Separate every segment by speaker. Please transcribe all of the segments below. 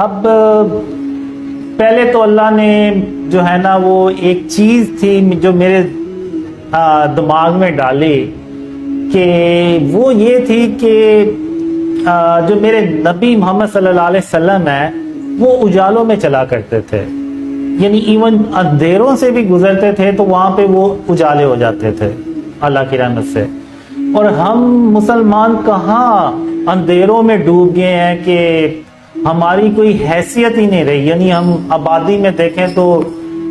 Speaker 1: اب پہلے تو اللہ نے جو ہے نا وہ ایک چیز تھی جو میرے دماغ میں ڈالی کہ وہ یہ تھی کہ جو میرے نبی محمد صلی اللہ علیہ وسلم ہیں وہ اجالوں میں چلا کرتے تھے، یعنی ایون اندھیروں سے بھی گزرتے تھے تو وہاں پہ وہ اجالے ہو جاتے تھے اللہ کی رحمت سے۔ اور ہم مسلمان کہاں اندھیروں میں ڈوب گئے ہیں کہ ہماری کوئی حیثیت ہی نہیں رہی، یعنی ہم آبادی میں دیکھیں تو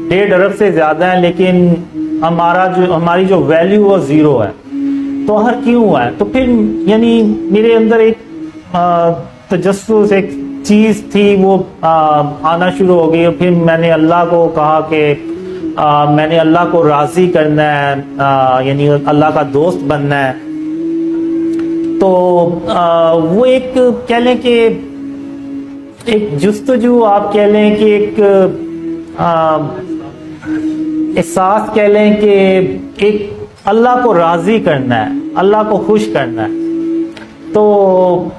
Speaker 1: 1.5 ارب سے زیادہ ہیں لیکن ہماری جو ویلیو وہ زیرو ہے۔ تو ہر کیوں ہے؟ تو پھر یعنی میرے اندر ایک تجسس، ایک چیز تھی وہ آنا شروع ہو گئی، اور پھر میں نے اللہ کو کہا کہ میں نے اللہ کو راضی کرنا ہے، یعنی اللہ کا دوست بننا ہے۔ تو وہ ایک کہہ لیں کہ ایک جستجو، آپ کہہ لیں کہ ایک احساس کہہ لیں کہ ایک اللہ کو راضی کرنا ہے، اللہ کو خوش کرنا ہے۔ تو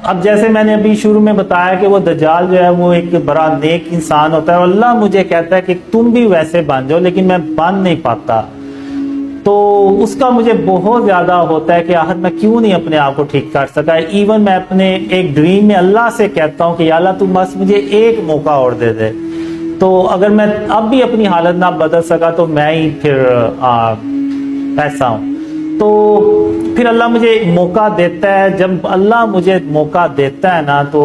Speaker 1: اب جیسے میں نے ابھی شروع میں بتایا کہ وہ دجال جو ہے وہ ایک بڑا نیک انسان ہوتا ہے، اور اللہ مجھے کہتا ہے کہ تم بھی ویسے بن جاؤ، لیکن میں بن نہیں پاتا۔ تو اس کا مجھے بہت زیادہ ہوتا ہے کہ آخر میں کیوں نہیں اپنے آپ کو ٹھیک کر سکا۔ ایون میں اپنے ایک ڈریم میں اللہ سے کہتا ہوں کہ یا اللہ تم بس مجھے ایک موقع اور دے دے، تو اگر میں اب بھی اپنی حالت نہ بدل سکا تو میں ہی پھر ایسا ہوں۔ تو پھر اللہ مجھے موقع دیتا ہے، جب اللہ مجھے موقع دیتا ہے نا تو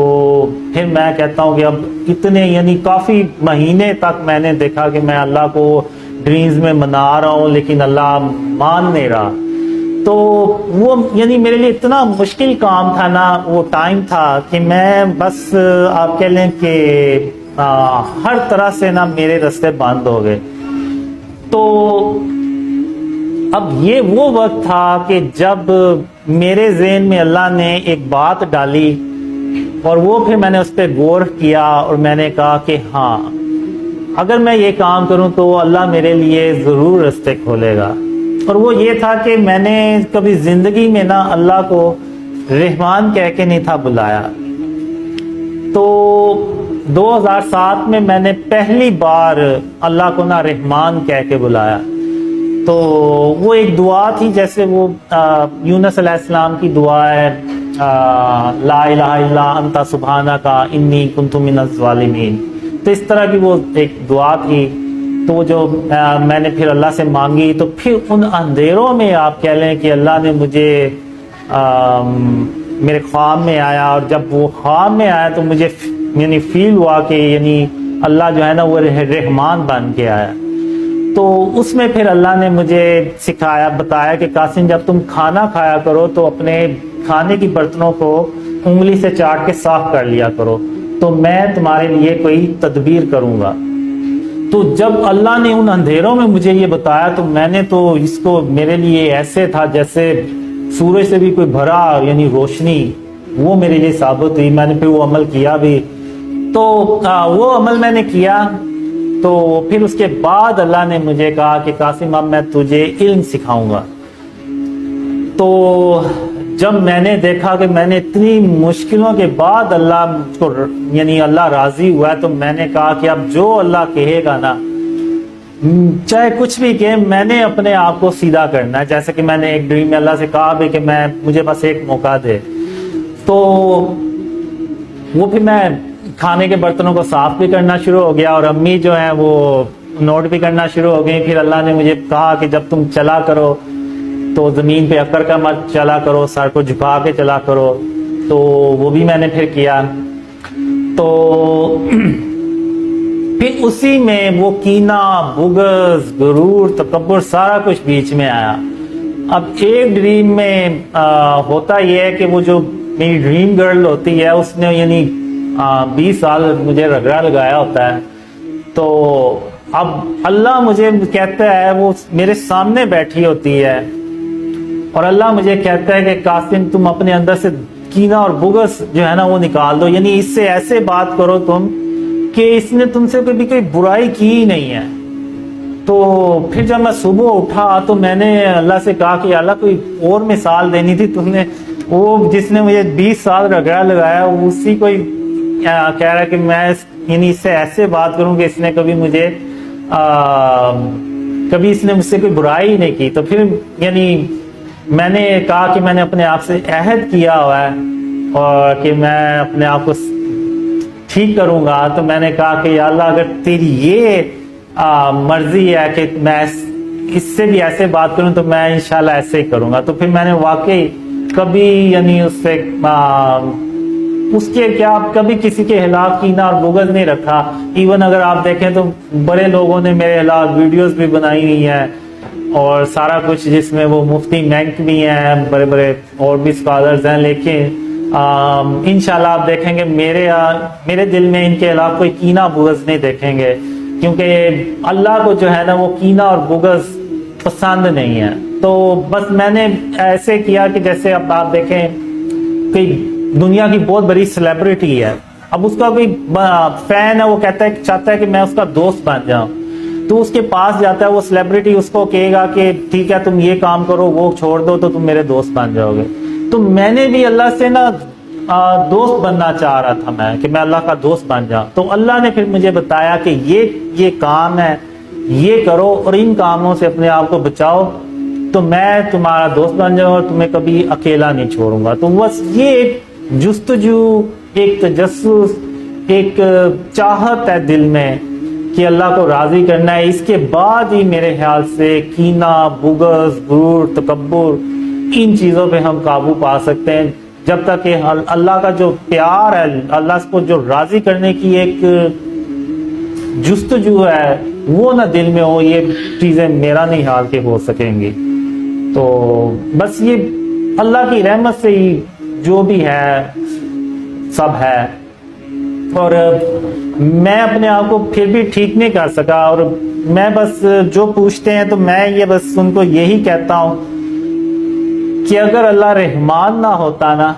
Speaker 1: پھر میں کہتا ہوں کہ اب اتنے یعنی کافی مہینے تک میں نے دیکھا کہ میں اللہ کو ڈریمز میں منا رہا ہوں لیکن اللہ مان نہیں رہا۔ تو وہ یعنی میرے لیے اتنا مشکل کام تھا نا، وہ ٹائم تھا کہ میں بس آپ کہہ لیں کہ ہر طرح سے نا میرے راستے بند ہو گئے۔ تو اب یہ وہ وقت تھا کہ جب میرے ذہن میں اللہ نے ایک بات ڈالی، اور وہ پھر میں نے اس پہ غور کیا، اور میں نے کہا کہ ہاں اگر میں یہ کام کروں تو اللہ میرے لیے ضرور راستے کھولے گا۔ اور وہ یہ تھا کہ میں نے کبھی زندگی میں نا اللہ کو رحمان کہہ کے نہیں تھا بلایا۔ تو 2007 میں میں نے پہلی بار اللہ کو نا رحمان کہہ کے بلایا۔ تو وہ ایک دعا تھی، جیسے وہ یونس علیہ السلام کی دعا ہے، لا الہ الا انت سبحانک انی کنت من الظالمین۔ تو اس طرح کی وہ ایک دعا تھی۔ تو جو میں نے پھر اللہ سے مانگی، تو پھر ان اندھیروں میں آپ کہہ لیں کہ اللہ نے مجھے میرے خواب میں آیا، اور جب وہ خواب میں آیا تو مجھے یعنی فیل ہوا کہ یعنی اللہ جو ہے نا وہ رحمان بن کے آیا۔ تو اس میں پھر اللہ نے مجھے سکھایا، بتایا کہ قاسم جب تم کھانا کھایا کرو تو اپنے کھانے کی برتنوں کو انگلی سے چاٹ کے صاف کر لیا کرو، تو میں تمہارے لیے کوئی تدبیر کروں گا۔ تو جب اللہ نے ان اندھیروں میں مجھے یہ بتایا تو میں نے تو اس کو میرے لیے ایسے تھا جیسے سورج سے بھی کوئی بھرا یعنی روشنی، وہ میرے لیے ثابت ہوئی۔ میں نے پھر وہ عمل کیا بھی، تو وہ عمل میں نے کیا۔ تو پھر اس کے بعد اللہ نے مجھے کہا کہ قاسم اب میں تجھے علم سکھاؤں گا۔ تو جب میں نے دیکھا کہ میں نے اتنی مشکلوں کے بعد اللہ کو یعنی اللہ راضی ہوا، تو میں نے کہا کہ اب جو اللہ کہے گا نا، چاہے کچھ بھی کہے، میں نے اپنے آپ کو سیدھا کرنا ہے۔ جیسے کہ میں نے ایک ڈریم میں اللہ سے کہا بھی کہ مجھے بس ایک موقع دے۔ تو وہ پھر میں کھانے کے برتنوں کو صاف بھی کرنا شروع ہو گیا، اور امی جو ہیں وہ نوٹ بھی کرنا شروع ہو گئی۔ پھر اللہ نے مجھے کہا کہ جب تم چلا کرو تو زمین پہ اکڑ کر مت چلا کرو، سر کو جھکا کے چلا کرو۔ تو وہ بھی میں نے پھر کیا۔ تو پھر اسی میں وہ کینہ، بغض، غرور، تکبر سارا کچھ بیچ میں آیا۔ اب ایک ڈریم میں ہوتا یہ ہے کہ وہ جو میری ڈریم گرل ہوتی ہے اس نے یعنی 20 سال مجھے رگڑا لگایا ہوتا ہے۔ تو اب اللہ مجھے کہتا ہے، وہ میرے سامنے بیٹھی ہوتی ہے، اور اللہ مجھے کہتا ہے کہ قاسم تم اپنے اندر سے کینہ اور بغض جو ہے نا وہ نکال دو، یعنی اس سے ایسے بات کرو تم کہ اس نے تم سے کبھی کوئی برائی کی ہی نہیں ہے۔ تو پھر جب میں صبح اٹھا تو میں نے اللہ سے کہا کہ اللہ کوئی اور مثال دینی تھی، تم نے وہ جس نے مجھے 20 سال رگڑا لگایا اسی کو کہہ رہا ہے کہ میں یعنی اس سے ایسے بات کروں کہ اس نے کبھی مجھے کبھی اس نے مجھ سے کوئی برائی نہیں کی. تو پھر یعنی میں نے کہا کہ میں نے اپنے آپ سے عہد کیا ہوا ہے اور کہ میں اپنے آپ کو ٹھیک کروں گا. تو میں نے کہا کہ یا اللہ اگر تیری یہ مرضی ہے کہ میں اس سے بھی ایسے بات کروں تو میں انشاءاللہ ایسے ہی کروں گا. تو پھر میں نے واقعی کبھی یعنی اس سے اس کے کیا کبھی کسی کے خلاف کینہ اور بغض نہیں رکھا. ایون اگر آپ دیکھیں تو بڑے لوگوں نے میرے خلاف ویڈیوز بھی بنائی ہوئی ہیں اور سارا کچھ, جس میں وہ مفتی مینک بھی ہیں, بڑے بڑے اور بھی اسکالرز ہیں, لیکن انشاءاللہ آپ دیکھیں گے میرے دل میں ان کے خلاف کوئی کینہ بغض نہیں دیکھیں گے, کیونکہ اللہ کو جو ہے نا وہ کینہ اور بغض پسند نہیں ہے. تو بس میں نے ایسے کیا کہ جیسے اب آپ دیکھیں کہ دنیا کی بہت بڑی سیلیبریٹی ہے, اب اس کا کوئی فین ہے, وہ کہتا ہے چاہتا ہے کہ میں اس کا دوست بن جاؤں, تو اس کے پاس جاتا ہے, وہ سیلیبریٹی اس کو کہے گا کہ ٹھیک ہے تم یہ کام کرو وہ چھوڑ دو تو تم میرے دوست بن جاؤ گے. تو میں نے بھی اللہ سے نا دوست بننا چاہ رہا تھا میں, کہ میں اللہ کا دوست بن جاؤں. تو اللہ نے پھر مجھے بتایا کہ یہ کام ہے, یہ کرو اور ان کاموں سے اپنے آپ کو بچاؤ تو میں تمہارا دوست بن جاؤں اور تمہیں کبھی اکیلا نہیں چھوڑوں گا. تو بس یہ ایک جستجو, ایک تجسس, ایک چاہت ہے دل میں کہ اللہ کو راضی کرنا ہے. اس کے بعد ہی میرے خیال سے کینہ, بغض, غرور, تکبر, ان چیزوں پہ ہم قابو پا سکتے ہیں. جب تک کہ اللہ کا جو پیار ہے, اللہ کو جو راضی کرنے کی ایک جستجو ہے وہ نہ دل میں ہو, یہ چیزیں میرا نہیں حال کے ہو سکیں گی. تو بس یہ اللہ کی رحمت سے ہی جو بھی ہے سب ہے. اور میں اپنے آپ کو پھر بھی ٹھیک نہیں کر سکا, اور میں بس جو پوچھتے ہیں تو میں یہ بس ان کو یہی کہتا ہوں کہ اگر اللہ رحمان نہ ہوتا نا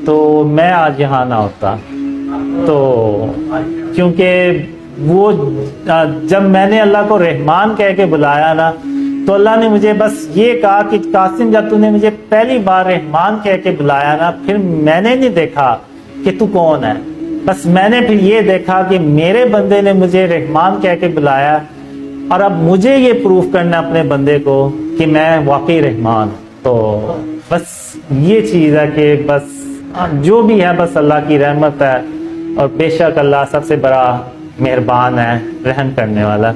Speaker 1: تو میں آج یہاں نہ ہوتا. تو کیونکہ وہ جب میں نے اللہ کو رحمان کہہ کے بلایا نا تو اللہ نے مجھے بس یہ کہا کہ قاسم جب تو نے مجھے پہلی بار رحمان کہہ کے بلایا نا, پھر میں نے نہیں دیکھا کہ تو کون ہے, بس میں نے پھر یہ دیکھا کہ میرے بندے نے مجھے رحمان کہہ کے بلایا, اور اب مجھے یہ پروف کرنا اپنے بندے کو کہ میں واقعی رحمان. تو بس یہ چیز ہے کہ بس جو بھی ہے بس اللہ کی رحمت ہے, اور بے شک اللہ سب سے بڑا مہربان ہے, رحم کرنے والا.